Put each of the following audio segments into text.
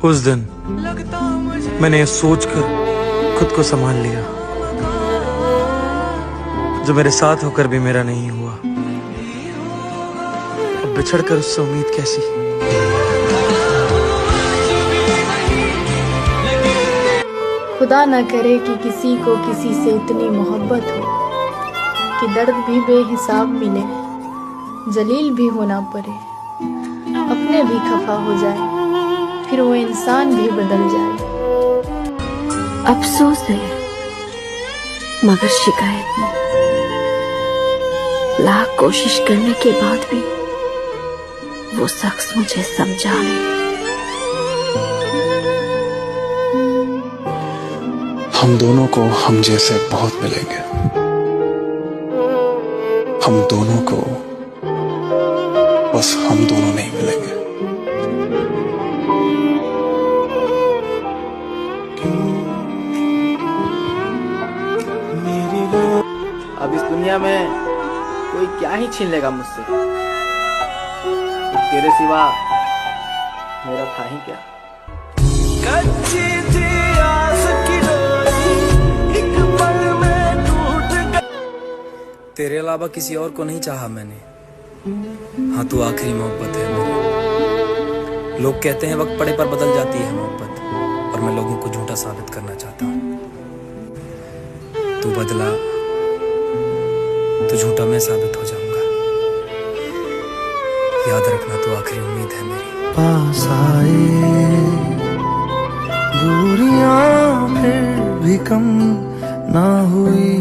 उस दिन मैंने ये सोचकर खुद को संभाल लिया, जो मेरे साथ होकर भी मेरा नहीं हुआ, अब बिछड़कर उससे उम्मीद कैसी। खुदा न करे कि किसी को किसी से इतनी मोहब्बत हो कि दर्द भी बेहिसाब मिले, जलील भी होना पड़े, अपने भी खफा हो जाए, फिर वो इंसान भी बदल जाए। अफसोस है मगर शिकायत नहीं। लाख कोशिश करने के बाद भी वो शख्स मुझे समझा नहीं। हम दोनों को हम जैसे बहुत मिलेंगे, हम दोनों को बस हम दोनों नहीं मिलेंगे। अब इस दुनिया में कोई क्या ही छीन लेगा मुझसे, तेरे सिवा मेरा था ही क्या। कच्ची थी आस की डोरी, एक पल में टूट गई। तेरे अलावा किसी और को नहीं चाहा मैंने, हाँ तू आखिरी मोहब्बत है मेरी। लोग कहते हैं वक्त पड़े पर बदल जाती है मोहब्बत, और मैं लोगों को झूठा साबित करना चाहता हूँ। तू बदला तो झूठा मैं साबित हो जाऊंगा। याद रखना तू आखिरी उम्मीद है मेरी। पास आए दूरियां फिर भी कम ना हुई।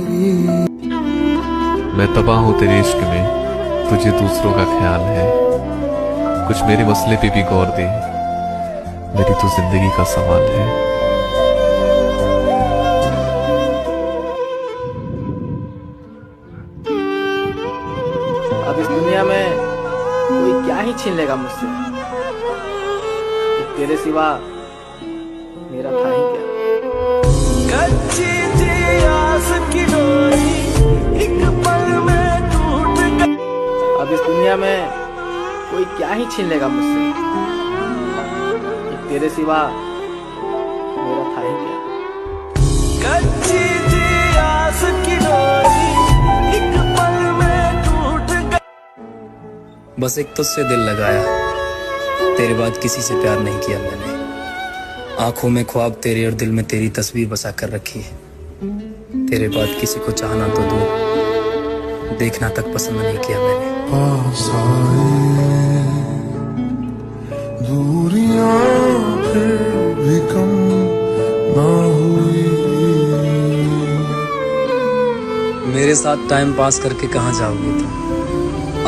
मैं तबाह हूँ तेरे इश्क में, तुझे दूसरों का ख्याल है। कुछ मेरे मसले पे भी गौर दे, मेरी तो जिंदगी का सवाल है। अब इस दुनिया में कोई क्या ही छीन लेगा मुझसे, तेरे सिवा मेरा था ही क्या। कच्ची थी आस की डोरी, एक पल में टूट गई। अब इस दुनिया में कोई क्या ही छीन लेगा मुझसे, तेरे सिवा मेरा था ही क्या। कच्ची थी आस की डोरी, एक पल में टूट गई। बस एक तुझसे दिल लगाया, तेरे बाद किसी से प्यार नहीं किया मैंने। आंखों में ख्वाब तेरे और दिल में तेरी तस्वीर बसा कर रखी है। तेरे बाद किसी को चाहना तो दूर, देखना तक पसंद नहीं किया मैंने। पास आए दूरियां फिर भी कम ना हुई। मेरे साथ टाइम पास करके कहाँ जाओगे तुम,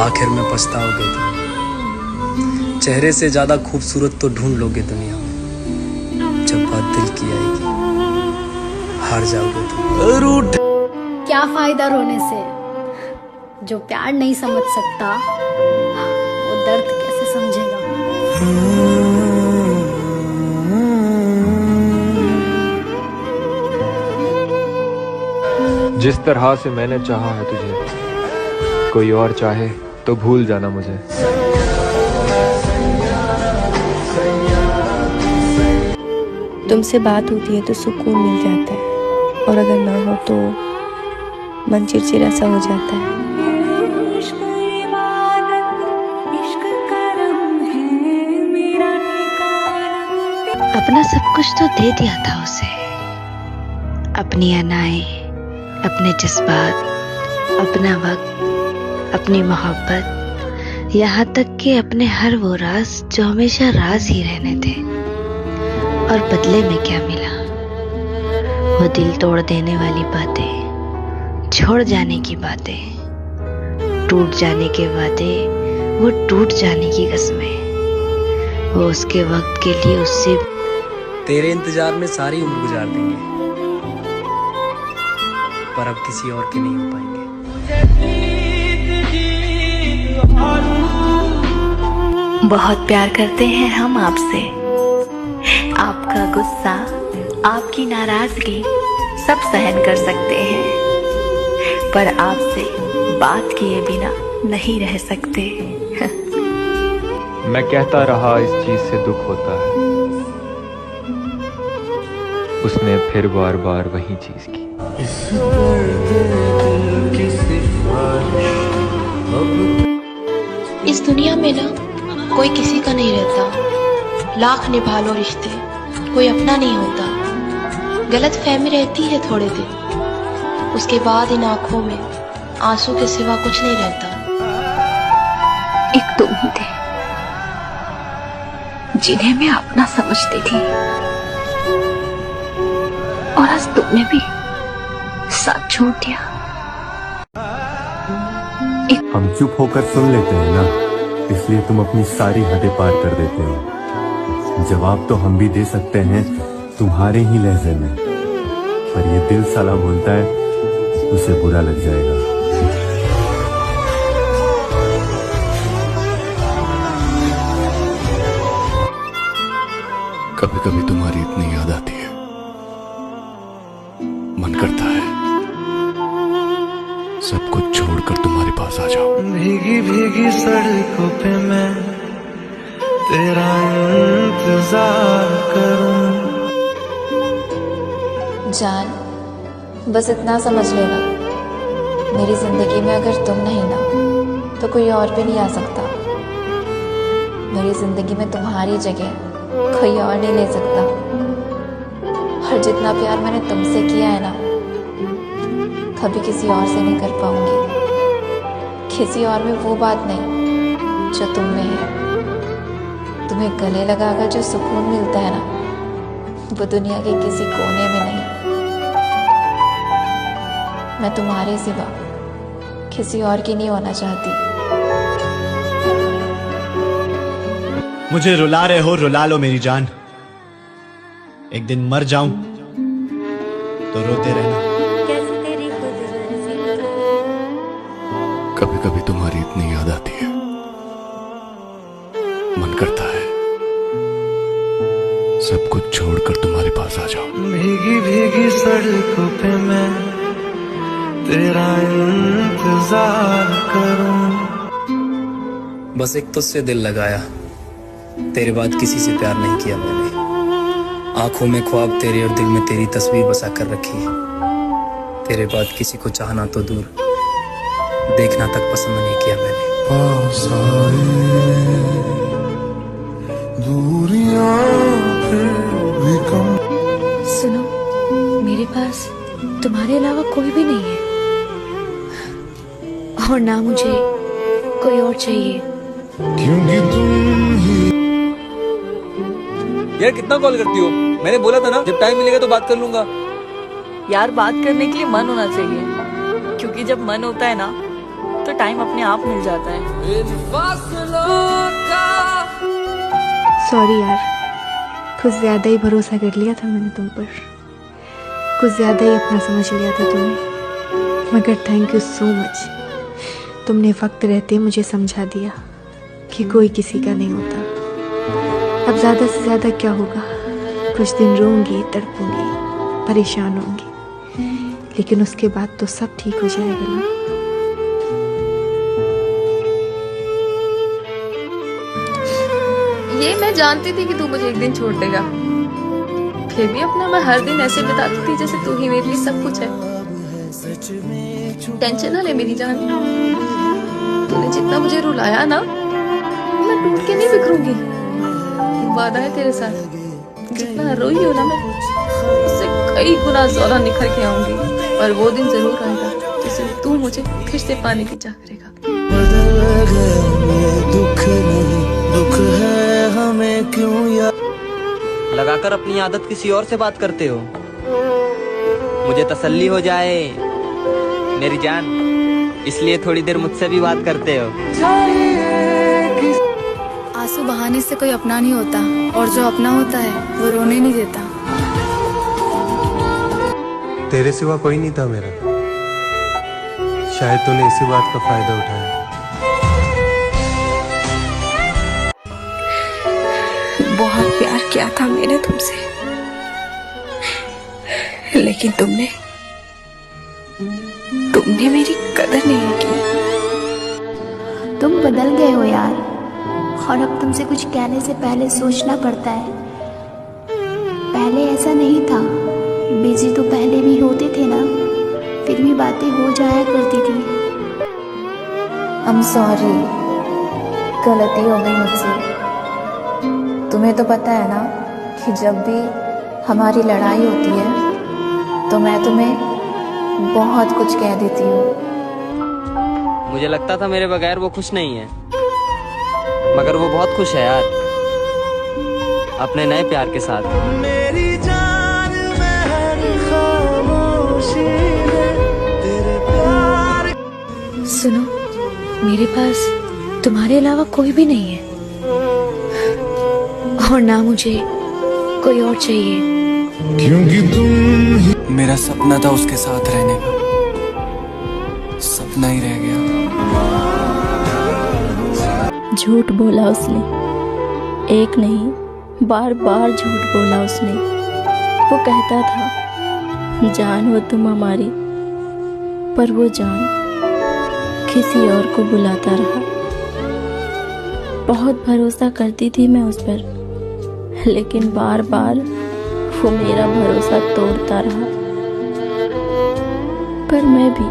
आखिर में पछताओगे तुम। चेहरे से ज्यादा खूबसूरत तो ढूंढ लोगे दुनिया में, जब बात दिल की आएगी हार जाओगे तुम। रूठ क्या फायदा रोने से, जो प्यार नहीं समझ सकता वो दर्द कैसे समझेगा। जिस तरह से मैंने चाहा है तुझे, कोई और चाहे तो भूल जाना मुझे। तुमसे बात होती है तो सुकून मिल जाता है, और अगर ना हो तो मन चिड़चिड़ा सा हो जाता है। अपना सब कुछ तो दे दिया था उसे, अपनी अनाएं, अपने जज्बात, अपना वक्त, अपनी मोहब्बत, यहाँ तक कि अपने हर वो राज जो हमेशा राज ही रहने थे। और बदले में क्या मिला? वो दिल तोड़ देने वाली बातें, छोड़ जाने की बातें, टूट जाने के वादे, वो टूट जाने की कसमें। वो उसके वक्त के लिए उससे तेरे इंतजार में सारी उम्र गुजार देंगे, पर अब किसी और के नहीं हो पाएंगे। बहुत प्यार करते हैं हम आपसे। आपका गुस्सा, आपकी नाराजगी सब सहन कर सकते हैं, पर आपसे बात किए बिना नहीं रह सकते। मैं कहता रहा इस चीज से दुख होता है, उसने फिर बार बार वही चीज की। इस दुनिया में ना कोई किसी का नहीं रहता, लाख निभा लो रिश्ते कोई अपना नहीं होता। गलत फहमी रहती है थोड़े दिन, उसके बाद इन आंखों में आंसू के सिवा कुछ नहीं रहता। एक तुम ही थे जिन्हें मैं अपना समझती थी, और आज तुमने भी साथ छोड़ दिया। हम चुप होकर सुन लेते हैं ना, इसलिए तुम अपनी सारी हदें पार कर देते हो। जवाब तो हम भी दे सकते हैं तुम्हारे ही लहजे में, पर ये दिल साला बोलता है उसे बुरा लग जाएगा। कभी कभी तुम्हारी इतनी याद आती है, मन करता है सब कुछ छोड़कर तुम्हारे पास आ जाओ। भीगी भीगी सड़कों पे मैं तेरा इंतजार करूं। जान, बस इतना समझ लेना, मेरी जिंदगी में अगर तुम नहीं ना तो कोई और भी नहीं आ सकता। मेरी जिंदगी में तुम्हारी जगह कोई और नहीं ले सकता। और जितना प्यार मैंने तुमसे किया है ना, कभी किसी और से नहीं कर पाऊंगी। किसी और में वो बात नहीं जो तुम में है। तुम्हें गले लगाकर जो सुकून मिलता है ना, वो दुनिया के किसी कोने में नहीं। मैं तुम्हारे सिवा किसी और की नहीं होना चाहती। मुझे रुला रहे हो, रुला लो मेरी जान। एक दिन मर जाऊं तो रोते रहना। कभी कभी तुम्हारी इतनी याद आती है, मन करता है सब कुछ छोड़कर तुम्हारे पास आ जाओ। भीगी भीगी सड़कों पे मैं तेरा इंतजार करूं। बस एक तुझसे दिल लगाया, तेरे बाद किसी से प्यार नहीं किया मैंने। आंखों में ख्वाब तेरे और दिल में तेरी तस्वीर बसा कर रखी है। तेरे बाद किसी को चाहना तो दूर, देखना तक पसंद नहीं किया मैंने। पास आए दूरियां फिर भी कम। सुनो, मेरे पास तुम्हारे अलावा कोई भी नहीं है, और ना मुझे कोई और चाहिए। क्योंकि तुम ही। यार कितना कॉल करती हो? मैंने बोला था ना जब टाइम मिलेगा तो बात कर लूंगा। यार बात करने के लिए मन होना चाहिए, क्योंकि जब मन होता है ना तो टाइम अपने आप मिल जाता है। सॉरी यार, कुछ ज्यादा ही भरोसा कर लिया था मैंने तुम पर, कुछ ज्यादा ही अपना समझ लिया था तुम्हें। मगर थैंक यू सो मच, तुमने वक्त रहते मुझे समझा दिया कि कोई किसी का नहीं होता। अब ज़्यादा से ज़्यादा क्या होगा, कुछ दिन रोऊंगी, तड़पूंगी, परेशान होंगी, लेकिन उसके बाद तो सब ठीक हो जाएगा ना। ये मैं जानती थी कि तू मुझे एक दिन छोड़ देगा, फिर भी अपना मैं हर दिन ऐसे बिताती थी जैसे तू ही मेरे लिए सब कुछ है। टेंशन ना ले मेरी जान, तूने जितना मुझे रुलाया ना, मैं टूट के नहीं बिखरूंगी। वादा है तेरे साथ, जितना रोई हो ना मैं, उससे कई गुना ज्यादा निखर के आऊंगी। और वो दिन जरूर आएगा जिसे तू मुझे फिर से पाने की चाह करेगा। बदल गए दुख नहीं, दुख है हमें क्यों याद। लगाकर अपनी आदत किसी और से बात करते हो, मुझे तसल्ली हो जाए मेरी जान, इसलिए थोड़ी देर मुझसे भी बात करते हो। आंसू बहाने से कोई अपना नहीं होता, और जो अपना होता है वो रोने नहीं देता। तेरे सिवा कोई नहीं था मेरा, शायद तूने इसी बात का फायदा उठाया। बहुत प्यार किया था मैंने तुमसे, लेकिन तुमने मेरी कदर नहीं की। तुम बदल गए हो यार, और अब तुमसे कुछ कहने से पहले सोचना पड़ता है। पहले ऐसा नहीं था। बिजी तो पहले भी होते थे ना, फिर भी बातें हो जाया करती थी। I'm sorry, गलती हो गई मुझसे। तुम्हें तो पता है ना कि जब भी हमारी लड़ाई होती है तो मैं तुम्हें बहुत कुछ कह देती हूँ। मुझे लगता था मेरे बगैर वो खुश नहीं है, मगर वो बहुत खुश है यार, अपने नए प्यार के साथ। मेरी जान महर खामोशी है तेरे प्यार। सुनो, मेरे पास तुम्हारे अलावा कोई भी नहीं है, और ना मुझे कोई और चाहिए। क्योंकि तुम मेरा सपना था उसके साथ रहने का, सपना ही रह गया। झूठ बोला उसने, एक नहीं बार बार झूठ बोला उसने। वो कहता था जान हो तुम हमारी, पर वो जान किसी और को बुलाता रहा। बहुत भरोसा करती थी मैं उस पर, लेकिन बार बार वो मेरा भरोसा तोड़ता रहा। पर मैं भी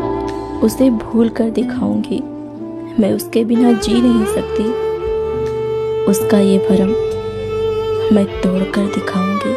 उसे भूल कर दिखाऊंगी, मैं उसके बिना जी नहीं सकती। उसका ये भरम मैं तोड़ कर दिखाऊंगी।